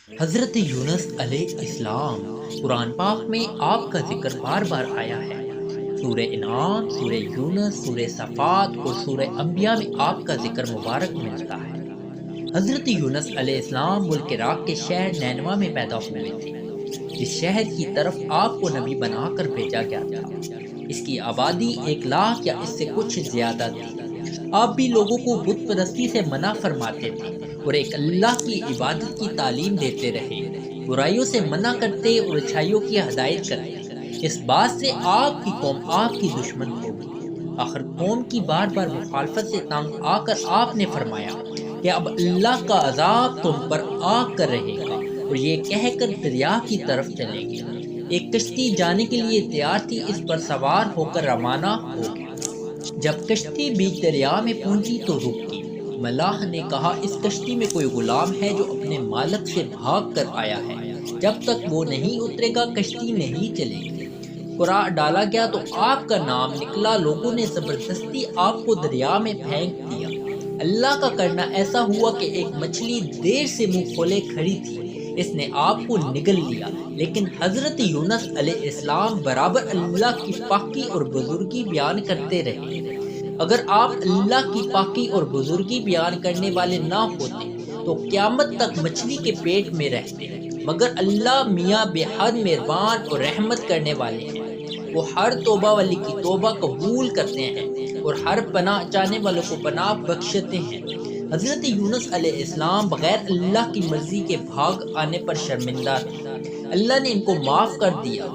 حضرت یونس علیہ السلام، قرآن پاک میں آپ کا ذکر بار بار آیا ہے۔ سورہ انعام، سورہ یونس، سورہ صفات اور سورہ انبیاء میں آپ کا ذکر مبارک ملتا ہے۔ حضرت یونس علیہ السلام ملک عراق کے شہر نینوا میں پیدا ہوئے تھے، جس شہر کی طرف آپ کو نبی بنا کر بھیجا گیا تھا۔ اس کی آبادی 1 لاکھ یا اس سے کچھ زیادہ تھی۔ آپ بھی لوگوں کو بت پرستی سے منع فرماتے تھے اور ایک اللہ کی عبادت کی تعلیم دیتے رہے، برائیوں سے منع کرتے اور اچھائیوں کی ہدایت کرتے۔ اس بات سے آپ کی قوم آپ کی دشمن ہوگی۔ آخر قوم کی بار بار مخالفت سے تنگ آ کر آپ نے فرمایا کہ اب اللہ کا عذاب تم پر آ کر رہے گا، اور یہ کہہ کر دریا کی طرف چلے گئے۔ ایک کشتی جانے کے لیے تیار تھی، اس پر سوار ہو کر روانہ ہو گیا۔ جب کشتی بیچ دریا میں پہنچی تو رک گئی۔ ملاح نے کہا، اس کشتی میں کوئی غلام ہے جو اپنے مالک سے بھاگ کر آیا ہے، جب تک وہ نہیں اترے گا کشتی نہیں چلے گی۔ قرع ڈالا گیا تو آپ کا نام نکلا، لوگوں نے زبردستی آپ کو دریا میں پھینک دیا۔ اللہ کا کرنا ایسا ہوا کہ ایک مچھلی دیر سے منہ کھولے کھڑی تھی، اس نے آپ کو نگل لیا، لیکن حضرت یونس علیہ السلام برابر اللہ کی پاکی اور بزرگی بیان کرتے رہے۔ اگر آپ اللہ کی پاکی اور بزرگی بیان کرنے والے نہ ہوتے تو قیامت تک مچھلی کے پیٹ میں رہتے، مگر اللہ میاں بے حد مہربان اور رحمت کرنے والے ہیں۔ وہ ہر توبہ والی کی توبہ قبول کرتے ہیں اور ہر پناہ چاہنے والوں کو پناہ بخشتے ہیں۔ حضرت یونس علیہ السلام بغیر اللہ کی مرضی کے بھاگ آنے پر شرمندہ تھے۔ اللہ نے ان کو معاف کر دیا۔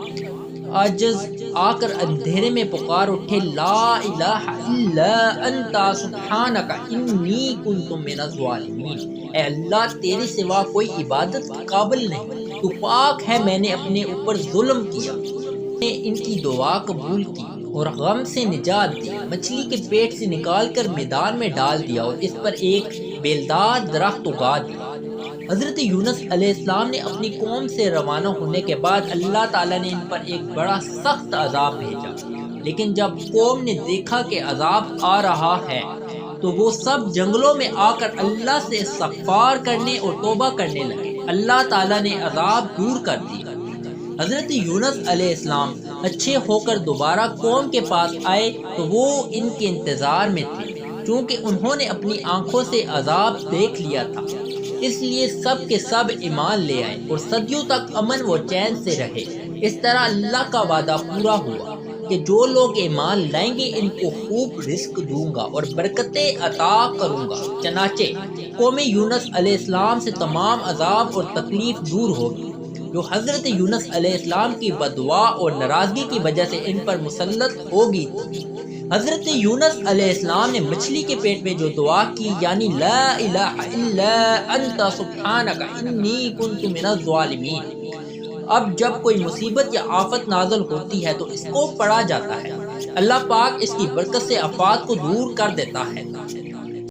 عاجز آ کر اندھیرے میں پکار اٹھے، لا الہ الا انت سبحانک انی کنت من الظالمین۔ اے اللہ، تیرے سوا کوئی عبادت کے قابل نہیں، تو پاک ہے، میں نے اپنے اوپر ظلم کیا۔ نے ان کی دعا قبول کی اور غم سے نجات دی، مچھلی کے پیٹ سے نکال کر میدان میں ڈال دیا اور اس پر ایک بیلدار درخت اگا دیا۔ حضرت یونس علیہ السلام نے اپنی قوم سے روانہ ہونے کے بعد اللہ تعالیٰ نے ان پر ایک بڑا سخت عذاب بھیجا، لیکن جب قوم نے دیکھا کہ عذاب آ رہا ہے تو وہ سب جنگلوں میں آ کر اللہ سے استغفار کرنے اور توبہ کرنے لگے۔ اللہ تعالیٰ نے عذاب دور کر دیا۔ حضرت یونس علیہ السلام اچھے ہو کر دوبارہ قوم کے پاس آئے تو وہ ان کے انتظار میں تھے، چونکہ انہوں نے اپنی آنکھوں سے عذاب دیکھ لیا تھا، اس لیے سب کے سب ایمان لے آئے اور صدیوں تک امن و چین سے رہے۔ اس طرح اللہ کا وعدہ پورا ہوا کہ جو لوگ ایمان لائیں گے ان کو خوب رزق دوں گا اور برکتیں عطا کروں گا۔ چنانچہ قوم یونس علیہ السلام سے تمام عذاب اور تکلیف دور ہوگی جو حضرت یونس علیہ السلام کی بددعا اور ناراضگی کی وجہ سے ان پر مسلط ہوگی تھی۔ حضرت یونس علیہ السلام نے مچھلی کے پیٹ میں جو دعا کی، یعنی لا الہ الا انت سبحانک انی کنت من الظالمین، اب جب کوئی مصیبت یا آفت نازل ہوتی ہے تو اس کو پڑھا جاتا ہے، اللہ پاک اس کی برکت سے آفات کو دور کر دیتا ہے۔